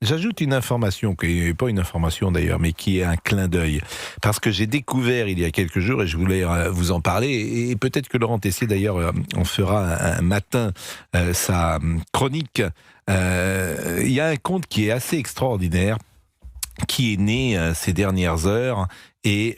j'ajoute une information, qui n'est pas une information d'ailleurs, mais qui est un clin d'œil. Parce que j'ai découvert il y a quelques jours, et je voulais vous en parler, et peut-être que Laurent Tessier d'ailleurs en fera un matin sa chronique. Il y a un conte qui est assez extraordinaire, qui est né ces dernières heures, et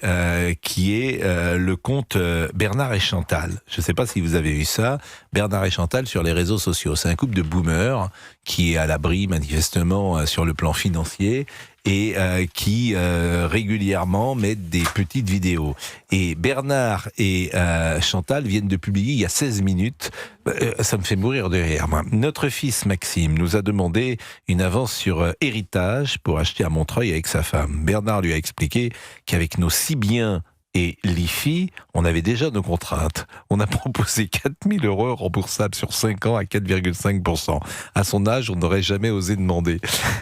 qui est le conte Bernard et Chantal. Je ne sais pas si vous avez vu ça, Bernard et Chantal sur les réseaux sociaux. C'est un couple de boomers qui est à l'abri manifestement sur le plan financier et qui régulièrement mettent des petites vidéos. Et Bernard et Chantal viennent de publier il y a 16 minutes, ça me fait mourir de rire, moi. Notre fils Maxime nous a demandé une avance sur héritage pour acheter à Montreuil avec sa femme. Bernard lui a expliqué qu'avec nos 6 biens et l'IFI, on avait déjà nos contraintes. On a proposé 4 000 € remboursables sur 5 ans à 4,5%. À son âge, on n'aurait jamais osé demander.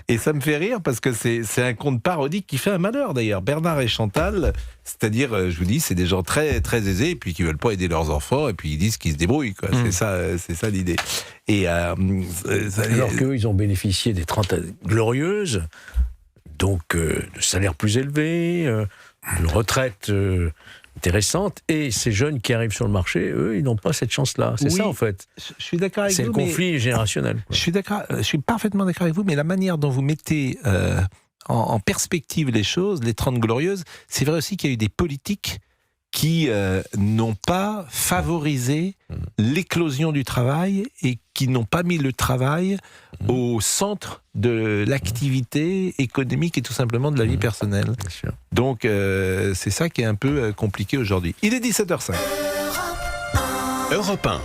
Et ça me fait rire parce que c'est un conte parodique qui fait un malheur d'ailleurs. Bernard et Chantal, c'est-à-dire, je vous dis, c'est des gens très, très aisés et puis qui veulent pas aider leurs enfants et puis ils disent qu'ils se débrouillent, quoi. C'est ça l'idée. Et alors qu'eux, ils ont bénéficié des 30 années glorieuses, donc de salaires plus élevés, une retraite intéressante, et ces jeunes qui arrivent sur le marché, eux, ils n'ont pas cette chance-là. C'est ça, en fait. Je suis d'accord avec vous. C'est le conflit générationnel. Je suis parfaitement d'accord avec vous, mais la manière dont vous mettez en perspective les choses, les 30 glorieuses, c'est vrai aussi qu'il y a eu des politiques qui n'ont pas favorisé l'éclosion du travail et qui n'ont pas mis le travail au centre de l'activité économique et tout simplement de la vie personnelle. Donc c'est ça qui est un peu compliqué aujourd'hui. Il est 17h05. Europe 1.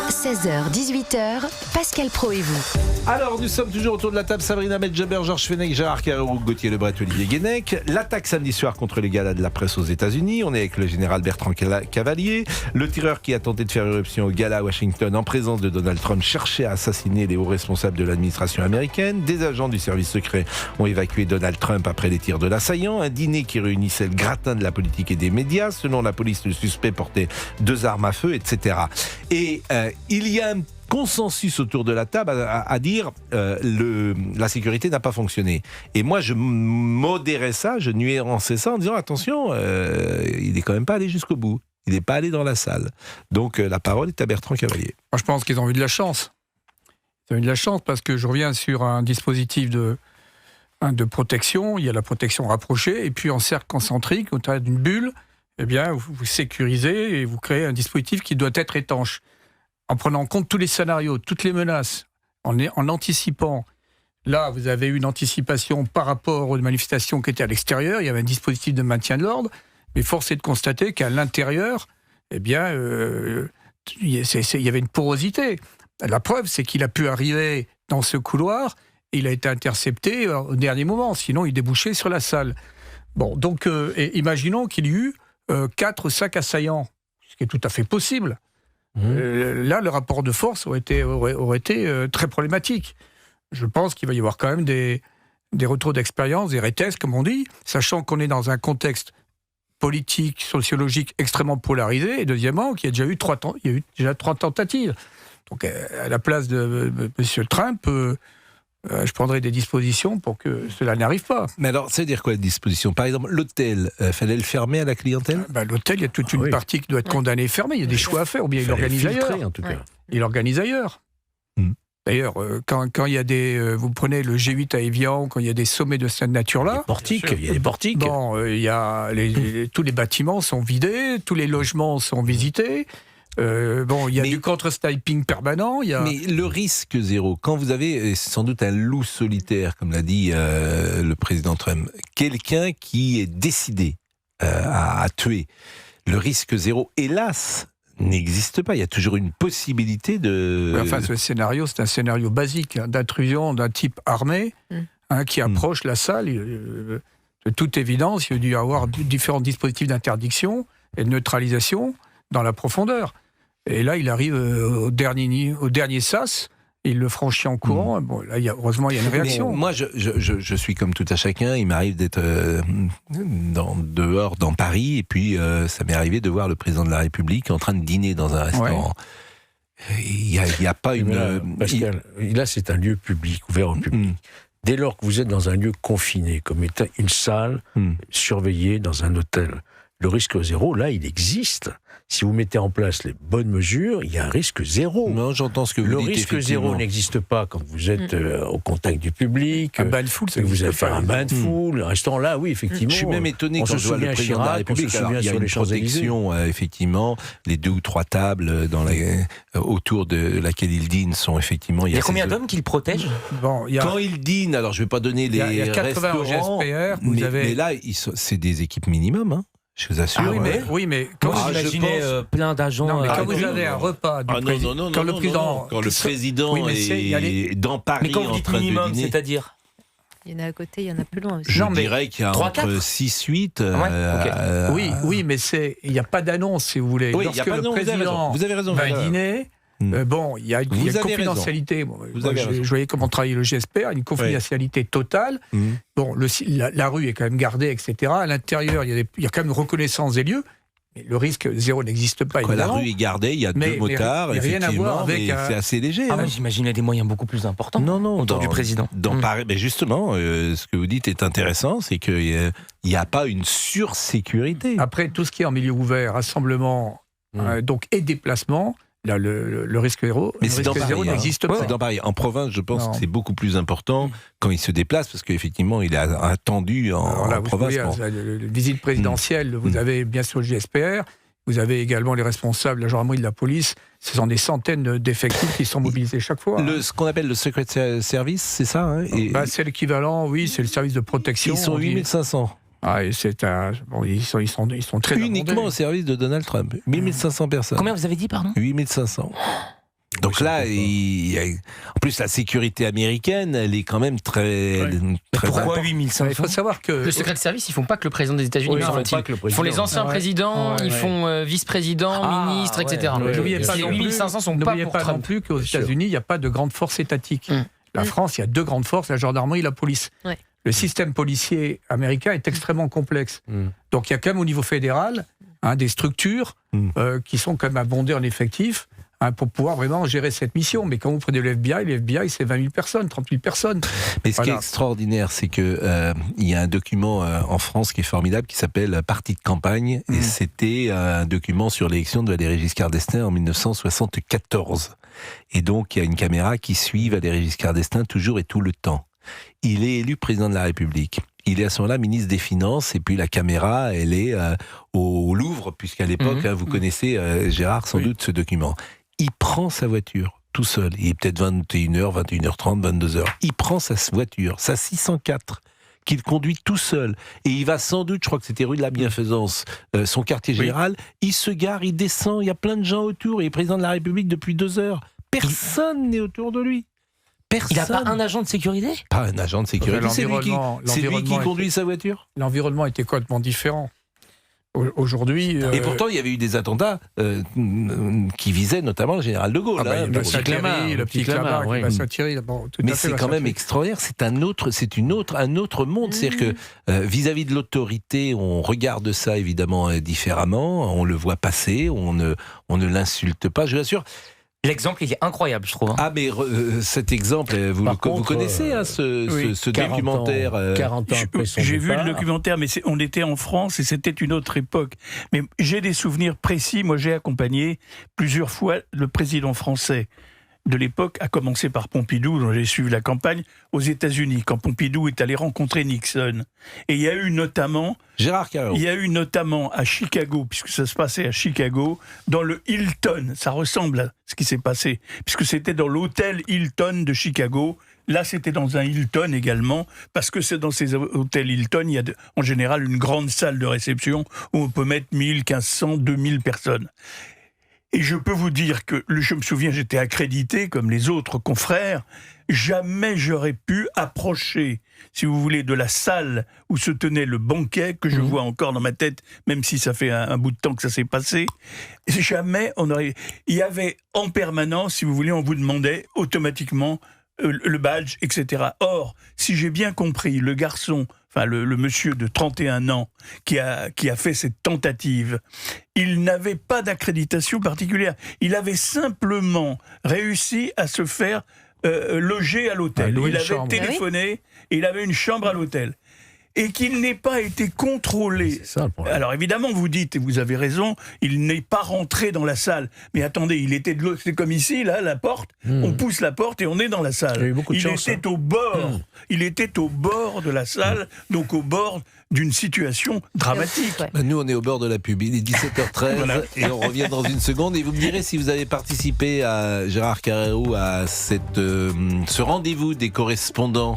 16h, 18h, Pascal Praud et vous. Alors, nous sommes toujours autour de la table. Sabrina Medjeber, Georges Fenech, Gérard Carreau, Gauthier Lebret, Olivier Guénec. L'attaque samedi soir contre les galas de la presse aux États-Unis. On est avec le général Bertrand Cavalier. Le tireur qui a tenté de faire éruption au gala à Washington en présence de Donald Trump cherchait à assassiner les hauts responsables de l'administration américaine. Des agents du service secret ont évacué Donald Trump après les tirs de l'assaillant. Un dîner qui réunissait le gratin de la politique et des médias. Selon la police, le suspect portait 2 armes à feu, etc. Et il y a un consensus autour de la table à dire la sécurité n'a pas fonctionné. Et moi, je modérais ça, je nuançais ça en disant attention, il n'est quand même pas allé jusqu'au bout. Il n'est pas allé dans la salle. Donc la parole est à Bertrand Cavalier. Moi, je pense qu'ils ont eu de la chance. Ils ont eu de la chance parce que je reviens sur un dispositif de protection. Il y a la protection rapprochée et puis en cercle concentrique, au travers d'une bulle, eh bien, vous sécurisez et vous créez un dispositif qui doit être étanche. En prenant en compte tous les scénarios, toutes les menaces, en anticipant. Là, vous avez eu une anticipation par rapport aux manifestations qui étaient à l'extérieur. Il y avait un dispositif de maintien de l'ordre, mais force est de constater qu'à l'intérieur, eh bien, il y avait une porosité. La preuve, c'est qu'il a pu arriver dans ce couloir et il a été intercepté au dernier moment. Sinon, il débouchait sur la salle. Bon, donc, imaginons qu'il y eut 4 sacs assaillants, ce qui est tout à fait possible. Là, le rapport de force aurait été très problématique. Je pense qu'il va y avoir quand même des retours d'expérience, des rétests, comme on dit, sachant qu'on est dans un contexte politique, sociologique extrêmement polarisé, et deuxièmement, qu'il y a déjà eu 3 tentatives. Donc, à la place de M. Trump, je prendrai des dispositions pour que cela n'arrive pas. Mais alors, ça veut dire quoi, les dispositions ? Par exemple, l'hôtel, fallait le fermer à la clientèle ? L'hôtel, il y a toute une partie qui doit être condamnée et fermée. Il y a des choix à faire, ou bien il l'organise ailleurs. En tout cas. Il l'organise ailleurs. D'ailleurs, quand il y a vous prenez le G8 à Évian, quand il y a des sommets de cette nature-là... Il y a des portiques. Bon, il y a tous les bâtiments sont vidés, tous les logements sont visités. Il y a du contre-sniping permanent. Mais le risque zéro, quand vous avez sans doute un loup solitaire, comme l'a dit le président Trump, quelqu'un qui est décidé à tuer, le risque zéro, hélas, n'existe pas. Il y a toujours une possibilité de... ce scénario, c'est un scénario basique d'intrusion d'un type armé qui approche la salle. De toute évidence, il y a dû y avoir différents dispositifs d'interdiction et de neutralisation dans la profondeur. Et là, il arrive au dernier sas, il le franchit en courant. Bon, là, heureusement, il y a une réaction. Mais moi, je suis comme tout à chacun. Il m'arrive d'être dehors dans Paris, et puis ça m'est arrivé de voir le président de la République en train de dîner dans un restaurant. Il n'y a pas Pascal, là, c'est un lieu public, ouvert au public. Dès lors que vous êtes dans un lieu confiné, comme étant une salle surveillée dans un hôtel, le risque zéro, là, il existe. Si vous mettez en place les bonnes mesures, il y a un risque zéro. Non, j'entends ce que vous dites. Le risque zéro n'existe pas quand vous êtes au contact du public. Un bain de foule, que vous allez faire un bain de foule. Restant là, oui, effectivement. Je suis même étonné quand je vois le président de la République. Alors, il y a une protection, effectivement. Les 2 ou 3 tables autour de laquelle il dîne sont effectivement... Il y a combien d'hommes qui le protègent ? Quand il dîne, alors je ne vais pas donner les il y a 80 restaurants, GSPR, mais là, c'est des équipes minimum, hein. Je vous assure. Oui, mais quand vous imaginez plein d'agents. Non, mais quand vous avez un repas du président, quand le président est dans Paris, mais quand vous dites minimum, c'est-à-dire il y en a à côté, il y en a plus loin aussi. Je dirais qu'il y a 3, entre 6-8. Oui, mais il n'y a pas d'annonce, si vous voulez. Oui, Lorsque le président vous avez raison, va dîner, bon, il y a une confidentialité. Je voyais comment travaillait le GSPR, une confidentialité totale. Bon, la rue est quand même gardée, etc. À l'intérieur, il y a quand même une reconnaissance des lieux. Mais le risque zéro n'existe pas. La rue est gardée, il y a 2 motards, effectivement, mais c'est assez léger. Moi, j'imaginais des moyens beaucoup plus importants. Non, autour du président. Dans Paris, mais justement, ce que vous dites est intéressant, c'est qu'il n'y a pas une sursécurité. Après, tout ce qui est en milieu ouvert, rassemblement, donc et déplacement. Là, le risque zéro, n'existe pas. C'est dans Paris. En province, je pense que c'est beaucoup plus important quand il se déplace, parce qu'effectivement, il est attendu en province. La visite présidentielle, vous avez bien sûr le GSPR, vous avez également les responsables de la gendarmerie, de la police. Ce sont des centaines d'effectifs qui sont mobilisés chaque fois. Ce qu'on appelle le Secret Service, c'est ça, hein, c'est l'équivalent, oui, c'est le service de protection. Ils sont 8500. Ils sont très uniquement abondés. au service de Donald Trump. 8500 personnes. Combien vous avez dit, pardon ? 8500. Donc là, en plus, la sécurité américaine, elle est quand même très pourquoi 8500 ? Il faut savoir que le secret de service, ils font pas que le président des États-Unis. Ils font les anciens présidents, ils font vice-présidents, ministres, etc. Les 8500 sont pas pour Trump. Non plus qu'aux États-Unis, il n'y a pas de grande force étatique. La France, il y a 2 grandes forces, la gendarmerie et la police. Le système policier américain est extrêmement complexe. Donc il y a quand même au niveau fédéral des structures qui sont quand même abondées en effectifs pour pouvoir vraiment gérer cette mission. Mais quand vous prenez le FBI, c'est 20 000 personnes, 30 000 personnes. Mais ce qui est extraordinaire, c'est qu'il y a un document en France qui est formidable, qui s'appelle Parti de campagne, et c'était un document sur l'élection de Valéry Giscard d'Estaing en 1974. Et donc il y a une caméra qui suit Valéry Giscard d'Estaing toujours et tout le temps. Il est élu président de la République. Il est à ce moment-là ministre des Finances, et puis la caméra, elle est au Louvre, puisqu'à l'époque, vous connaissez, Gérard, sans doute ce document. Il prend sa voiture, tout seul. Il est peut-être 21h, 21h30, 22h. Il prend sa voiture, sa 604, qu'il conduit tout seul. Et il va sans doute, je crois que c'était rue de la Bienfaisance, son quartier général. Il se gare, il descend, il y a plein de gens autour. Il est président de la République depuis 2 heures. Personne n'est autour de lui. Personne. Il n'a pas un agent de sécurité ? Pas un agent de sécurité. C'est lui qui conduit sa voiture. L'environnement était complètement différent. Aujourd'hui... Et pourtant, il y avait eu des attentats qui visaient notamment le général de Gaulle. Le petit Clamart qui va s'attirer. Mais c'est quand même extraordinaire. C'est un autre monde. C'est-à-dire que vis-à-vis de l'autorité, on regarde ça évidemment différemment. On le voit passer. On ne l'insulte pas. Je vous assure. L'exemple, il est incroyable, je trouve. Mais cet exemple, vous connaissez ce documentaire 40 ans après son J'ai vu départ. le documentaire, mais on était en France et c'était une autre époque. Mais j'ai des souvenirs précis. Moi, j'ai accompagné plusieurs fois le président français de l'époque, à commencer par Pompidou, dont j'ai suivi la campagne, aux États-Unis, quand Pompidou est allé rencontrer Nixon. Et il y a eu notamment... Gérard Carreau. Il y a eu notamment à Chicago, puisque ça se passait à Chicago, dans le Hilton. Ça ressemble à ce qui s'est passé, puisque c'était dans l'hôtel Hilton de Chicago. Là, c'était dans un Hilton également, parce que c'est dans ces hôtels Hilton, il y a en général une grande salle de réception où on peut mettre 1000, 1500, 2000 personnes. Et je peux vous dire que, je me souviens, j'étais accrédité comme les autres confrères, jamais j'aurais pu approcher, si vous voulez, de la salle où se tenait le banquet, que je vois encore dans ma tête, même si ça fait un bout de temps que ça s'est passé. Jamais on aurait... Il y avait en permanence, si vous voulez, on vous demandait automatiquement le badge, etc. Or, si j'ai bien compris, enfin le monsieur de 31 ans qui a fait cette tentative, il n'avait pas d'accréditation particulière. Il avait simplement réussi à se faire loger à l'hôtel. Il avait téléphoné et il avait une chambre à l'hôtel. Et qu'il n'ait pas été contrôlé. C'est ça, le problème. Alors évidemment, vous dites, et vous avez raison, il n'est pas rentré dans la salle. Mais attendez, il était de l'autre, c'est comme ici, là, la porte, on pousse la porte et on est dans la salle. Il a eu beaucoup de chance, était au bord, il était au bord de la salle, donc au bord d'une situation dramatique. Ouais. Nous, on est au bord de la pub. Il est 17h13 voilà. Et on revient dans une seconde. Et vous me direz si vous avez participé à Gérard Carrérou à ce rendez-vous des correspondants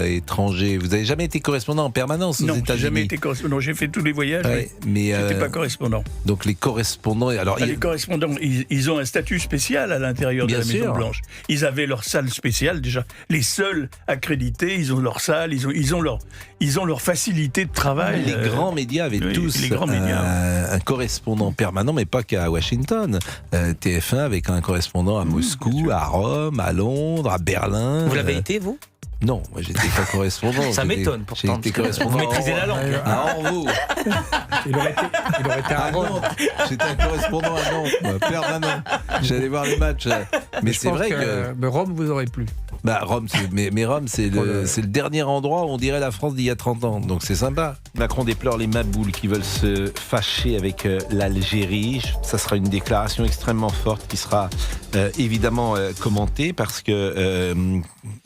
étrangers. Vous n'avez jamais été correspondant en permanence aux États-Unis? Non, jamais été correspondant. J'ai fait tous les voyages, mais je n'étais pas correspondant. Donc les correspondants... Alors, les correspondants, ils ont un statut spécial à l'intérieur de la Maison-Blanche. Ils avaient leur salle spéciale déjà. Les seuls accrédités, ils ont leur salle, ils ont leur facilité de travail. Les grands médias avaient tous un correspondant permanent, mais pas qu'à Washington. TF1 avec un correspondant à Moscou, à Rome, à Londres, à Berlin. Vous l'avez été, vous? Non, moi j'étais pas correspondant. Ça m'étonne pourtant. J'ai été correspondant. Vous maîtrisez la langue. À Orvaux. Il aurait été à Rome. J'étais un correspondant à Nantes, permanent. J'allais voir les matchs. Mais c'est vrai que Rome vous aurait plu. Bah, Rome, mais Rome, c'est le dernier endroit où on dirait la France d'il y a 30 ans. Donc c'est sympa. Macron déplore les maboules qui veulent se fâcher avec l'Algérie. Ça sera une déclaration extrêmement forte qui sera évidemment commentée parce que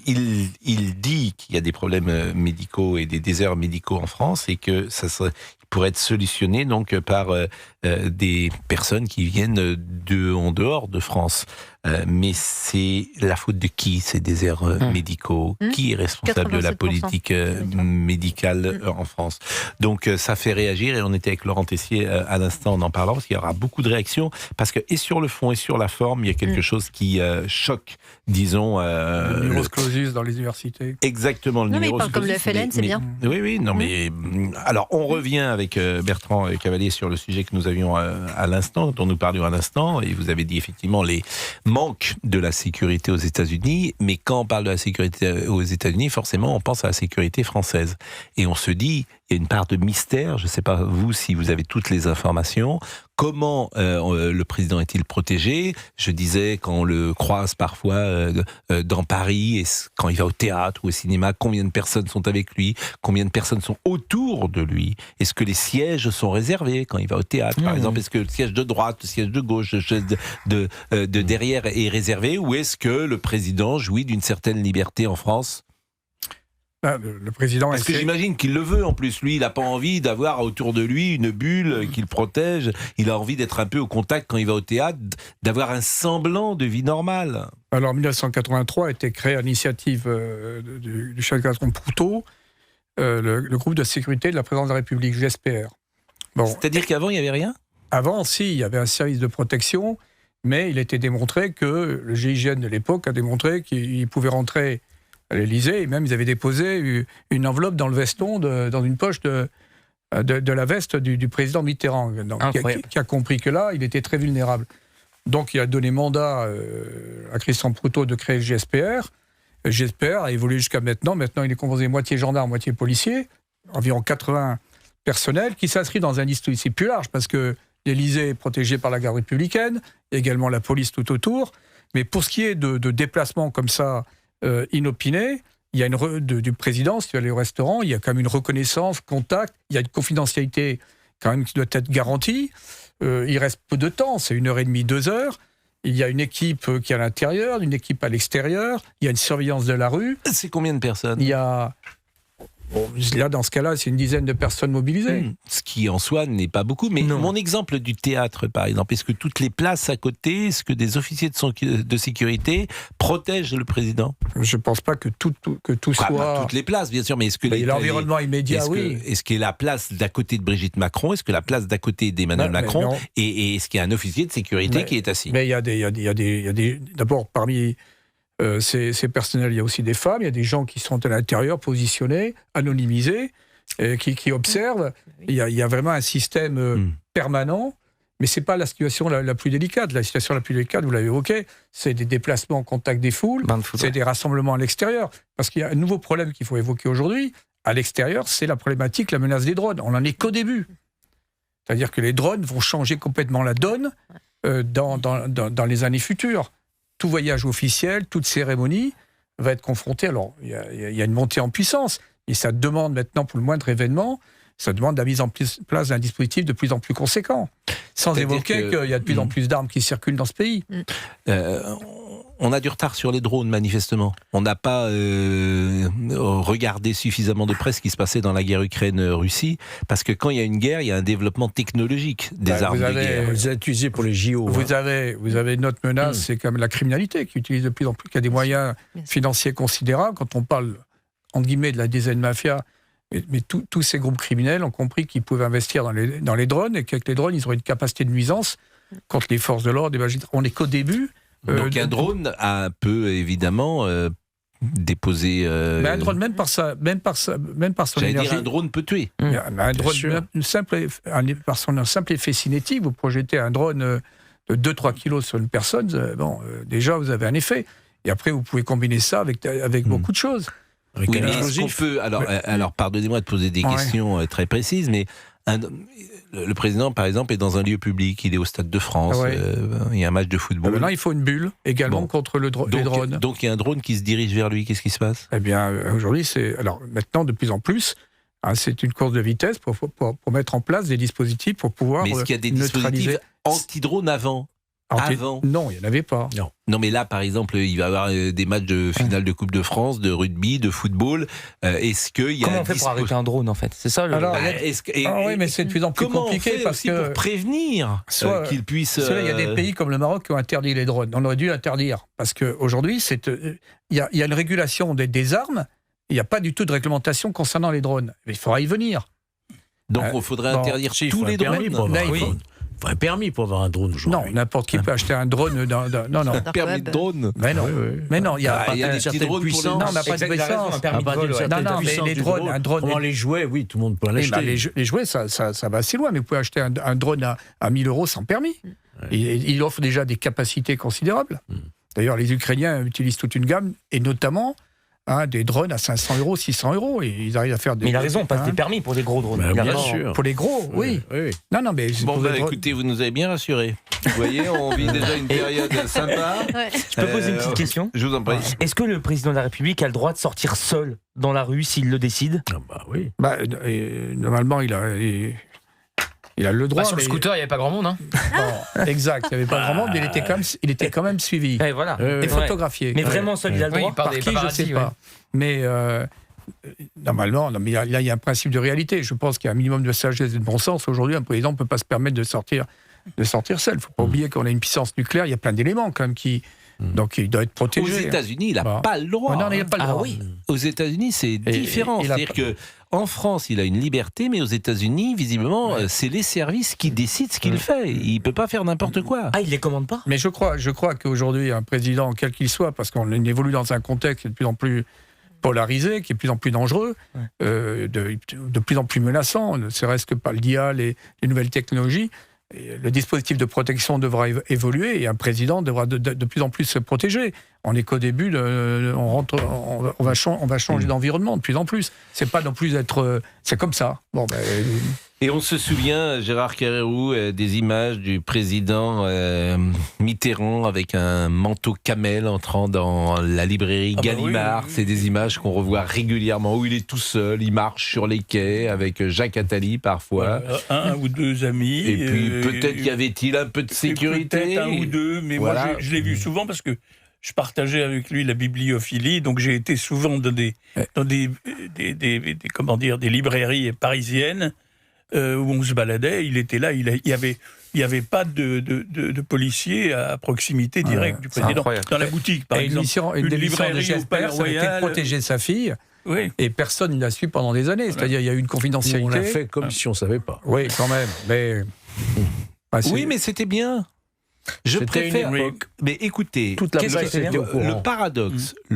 il dit qu'il y a des problèmes médicaux et des déserts médicaux en France et que ça pourrait être solutionné donc par des personnes qui viennent en dehors de France. Mais c'est la faute de qui, ces déserts médicaux? Qui est responsable de la politique médicale en France? Donc ça fait réagir et on était avec Laurent Tessier à l'instant en parlant parce qu'il y aura beaucoup de réactions parce que et sur le fond et sur la forme, il y a quelque chose qui choque, disons... le numerus clausus dans les universités. Exactement, le numerus clausus. Comme le FLN, c'est bien. Oui, non mais... Alors on revient avec Bertrand Cavalier sur le sujet que nous avions à l'instant, dont nous parlions à l'instant, et vous avez dit effectivement les manque de la sécurité aux États-Unis, mais quand on parle de la sécurité aux États-Unis, forcément, on pense à la sécurité française. Et on se dit, il y a une part de mystère, je ne sais pas vous si vous avez toutes les informations, comment le président est-il protégé? Je disais, quand on le croise parfois dans Paris, et quand il va au théâtre ou au cinéma, combien de personnes sont avec lui? Combien de personnes sont autour de lui? Est-ce que les sièges sont réservés quand il va au théâtre, par exemple? Est-ce que le siège de droite, le siège de gauche, le siège de derrière est réservé? Ou est-ce que le président jouit d'une certaine liberté en France? Le président... Parce que j'imagine qu'il le veut en plus. Lui, il n'a pas envie d'avoir autour de lui une bulle qui le protège. Il a envie d'être un peu au contact quand il va au théâtre, d'avoir un semblant de vie normale. Alors, en 1983 a été créé à l'initiative du chef Gaston Proutot le groupe de sécurité de la présidence de la République, GSPR. Bon. C'est-à-dire qu'avant, il n'y avait rien? Avant, si, il y avait un service de protection, mais il a été démontré que le GIGN de l'époque a démontré qu'il pouvait rentrer à l'Élysée, et même ils avaient déposé une enveloppe dans le veston, dans une poche de la veste du président Mitterrand, donc, qui a compris que là, il était très vulnérable. Donc il a donné mandat à Christian Proutot de créer le GSPR. Le GSPR a évolué jusqu'à maintenant. Maintenant, il est composé moitié gendarme, moitié policier, environ 80 personnels, qui s'inscrit dans un dispositif plus large, parce que l'Élysée est protégé par la garde républicaine, également la police tout autour. Mais pour ce qui est de déplacements comme ça, inopiné, il y a du président, si tu vas aller au restaurant, il y a quand même une reconnaissance, contact, il y a une confidentialité quand même qui doit être garantie. Il reste peu de temps, c'est 1h30, 2h. Il y a une équipe qui est à l'intérieur, une équipe à l'extérieur, il y a une surveillance de la rue. C'est combien de personnes? Il y a... Bon, là, dans ce cas-là, c'est une dizaine de personnes mobilisées. Ce qui, en soi, n'est pas beaucoup. Mais mon exemple du théâtre, par exemple, est-ce que toutes les places à côté, est-ce que des officiers de sécurité protègent le président? Je ne pense pas que tout soit... Pas toutes les places, bien sûr, mais est-ce que... l'environnement immédiat, oui. Est-ce que la place d'à côté de Brigitte Macron, est-ce que la place d'à côté d'Emmanuel Macron, et est-ce qu'il y a un officier de sécurité qui est assis? Mais il y a des... D'abord, parmi... ces personnels, il y a aussi des femmes, il y a des gens qui sont à l'intérieur, positionnés, anonymisés, qui observent. Il y a vraiment un système permanent, mais ce n'est pas la situation la plus délicate. La situation la plus délicate, vous l'avez évoqué, c'est des déplacements en contact des foules, c'est des rassemblements à l'extérieur. Parce qu'il y a un nouveau problème qu'il faut évoquer aujourd'hui, à l'extérieur, c'est la problématique, la menace des drones. On n'en est qu'au début. C'est-à-dire que les drones vont changer complètement la donne dans les années futures. Tout voyage officiel, toute cérémonie va être confronté. Alors, il y a une montée en puissance, et ça demande maintenant, pour le moindre événement, ça demande la mise en place d'un dispositif de plus en plus conséquent. Sans évoquer qu'il y a de plus en plus d'armes qui circulent dans ce pays. On a du retard sur les drones, manifestement. On n'a pas regardé suffisamment de près ce qui se passait dans la guerre Ukraine-Russie, parce que quand il y a une guerre, il y a un développement technologique des armes de guerre. Vous les utilisez pour les JO. Vous avez une autre menace, c'est comme la criminalité, qui utilise de plus en plus, qui a des moyens financiers considérables. Quand on parle, entre guillemets, de la dizaine mafia, mais tous ces groupes criminels ont compris qu'ils pouvaient investir dans les drones, et qu'avec les drones, ils auraient une capacité de nuisance contre les forces de l'ordre. On n'est qu'au début. Donc un drone peut évidemment déposer. Mais un drone, même par son énergie. Un drone peut tuer. Un drone, par son simple effet cinétique, vous projetez un drone de 2-3 kilos sur une personne, déjà vous avez un effet. Et après, vous pouvez combiner ça avec beaucoup de choses. Oui, mais est-ce qu'on peut, alors pardonnez-moi de poser des questions très précises, mais le président, par exemple, est dans un lieu public, il est au Stade de France, il y a un match de football. Maintenant, il faut une bulle également contre les drones. Donc il y a un drone qui se dirige vers lui, qu'est-ce qui se passe ? Eh bien, aujourd'hui, maintenant, de plus en plus, c'est une course de vitesse pour mettre en place des dispositifs pour pouvoir neutraliser. Mais est-ce qu'il y a des dispositifs anti-drone avant ? Non, il n'y en avait pas. Non, mais là, par exemple, il va y avoir des matchs de finale de Coupe de France, de rugby, de football. Est-ce qu'il y a Comment on fait pour arrêter un drone, en fait ? C'est ça oui, mais c'est de plus en plus compliqué parce que pour prévenir qu'il puisse. Il y a des pays comme le Maroc qui ont interdit les drones. On aurait dû interdire parce qu'aujourd'hui, il y a une régulation des armes. Il n'y a pas du tout de réglementation concernant les drones. Mais il faudra y venir. Donc, il faudrait interdire tous les drones. Il faut un permis pour avoir un drone aujourd'hui. Non, n'importe qui peut acheter un drone. Non. Un permis de drone. Mais non. Mais non, il y a des petits drones puissance. Non, on n'a pas de puissance. Non, mais les drones. Comment les jouets, oui, tout le monde peut l'acheter. Les jouets, ça va assez loin, mais vous pouvez acheter un drone à 1 000 € sans permis. Il offre déjà des capacités considérables. D'ailleurs, les Ukrainiens utilisent toute une gamme, et notamment des drones à 500 €, 600 €, et ils arrivent à faire des... Mais il a raison, on passe des permis pour des gros drones. Bien sûr. Pour les gros, oui. Non, mais... écoutez, vous nous avez bien rassurés. Vous voyez, on vit déjà une période sympa. Je peux poser une petite question ? Je vous en prie. Est-ce que le président de la République a le droit de sortir seul dans la rue s'il le décide ? Oui. Normalement, il a le droit. Sur le scooter, il n'y avait pas grand monde. Exact, il n'y avait pas grand monde, mais il était quand même suivi. Et photographié. Mais vraiment seul, il a le droit ? Par qui, je ne sais pas. Mais normalement, là, il y a un principe de réalité. Je pense qu'il y a un minimum de sagesse et de bon sens. Aujourd'hui, un président ne peut pas se permettre de sortir seul. Il ne faut pas oublier qu'on a une puissance nucléaire. Il y a plein d'éléments quand même donc il doit être protégé. Aux États-Unis, il n'a pas le droit. Non, il n'a pas le droit. Oui. Aux États-Unis, c'est différent. C'est-à-dire qu'en France, il a une liberté, mais aux États-Unis, visiblement, c'est les services qui décident ce qu'il fait. Il ne peut pas faire n'importe quoi. Ah, il ne les commande pas ? Mais je crois qu'aujourd'hui, un président, quel qu'il soit, parce qu'on évolue dans un contexte de plus en plus polarisé, qui est de plus en plus dangereux, de plus en plus menaçant, ne serait-ce que par l'IA, les nouvelles technologies. Et le dispositif de protection devra évoluer et un président devra de plus en plus se protéger. On n'est qu'au début, on va changer d'environnement de plus en plus. C'est pas non plus c'est comme ça. Et on se souvient, Gérard Carrérou, des images du président Mitterrand avec un manteau camel entrant dans la librairie Gallimard. C'est des images qu'on revoit régulièrement, où il est tout seul, il marche sur les quais avec Jacques Attali parfois. Un ou deux amis. Et puis peut-être y avait-il un peu de sécurité. Peut-être un ou deux, mais moi je l'ai vu souvent parce que je partageais avec lui la bibliophilie, donc j'ai été souvent dans des librairies parisiennes où on se baladait. Il était là, il y avait pas de policiers à proximité directe du président. Dans la boutique, par exemple. Une librairie de Jasper, ça a été de protéger sa fille. Oui. Et personne ne l'a su pendant des années. C'est-à-dire, il y a eu une confidentialité. On l'a fait comme si on ne savait pas. Oui, quand même. Mais... oui, mais c'était bien. Je préfère. Mais écoutez, le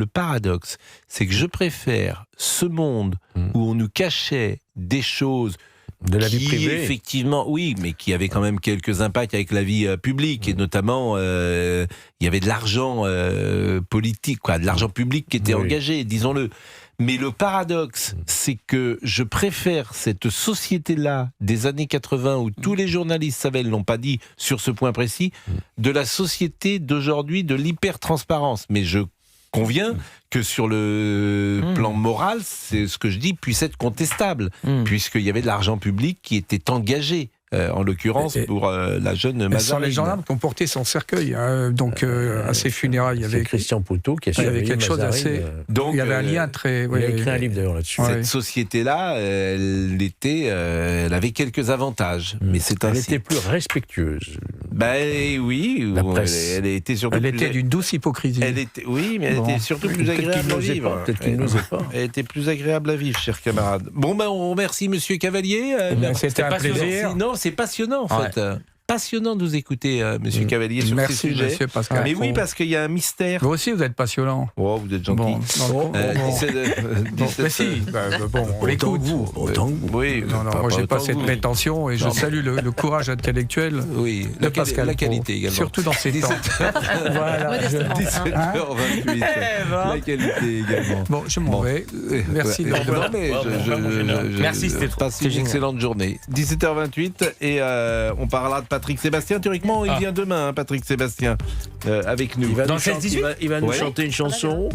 paradoxe, c'est que je préfère ce monde où on nous cachait des choses de la vie privée, effectivement, oui, mais qui avait quand même quelques impacts avec la vie publique, et notamment il y avait de l'argent politique, de l'argent public qui était engagé, disons-le. Mais le paradoxe, c'est que je préfère cette société-là des années 80 où tous les journalistes savaient, ils l'ont pas dit sur ce point précis, de la société d'aujourd'hui de l'hyper-transparence. Mais je conviens que sur le plan moral, c'est ce que je dis, puisse être contestable, puisqu'il y avait de l'argent public qui était engagé. En l'occurrence, pour la jeune Mazarine. Ce sont les gendarmes qui ont porté son cercueil. Donc, à ses funérailles, il y avait Christian Poutot qui a il y avait quelque chose d'assez. Donc, il y avait un lien très. Il a écrit un livre d'ailleurs là-dessus. Cette société-là, elle avait quelques avantages, mais c'est ainsi. Elle était plus respectueuse. Oui, la presse. elle était surtout. Elle était d'une douce hypocrisie. Oui, mais elle était surtout plus agréable à vivre. Peut-être qu'il n'osait pas. Elle était plus agréable à vivre, chers camarades. Bon, on remercie Monsieur Cavalier. C'était un plaisir. Non, c'est passionnant, en fait. Passionnant de vous écouter, Monsieur Cavalier, sur ces sujets. Merci, Monsieur Pascal. Mais oui, parce qu'il y a un mystère. Vous aussi, vous êtes passionnant. Oh, vous êtes gentil. On l'écoute. Autant que vous. Oui, non, moi, j'ai pas cette prétention et je salue le courage intellectuel de Pascal. La qualité également. Surtout dans ces temps. Voilà. 17h28. La qualité également. Bon, je m'en vais. Merci. Merci, c'était passez une excellente journée. 17h28 et on parlera de Patrick Sébastien. Théoriquement, il vient demain, Patrick Sébastien, avec nous. Il va nous chanter une chanson.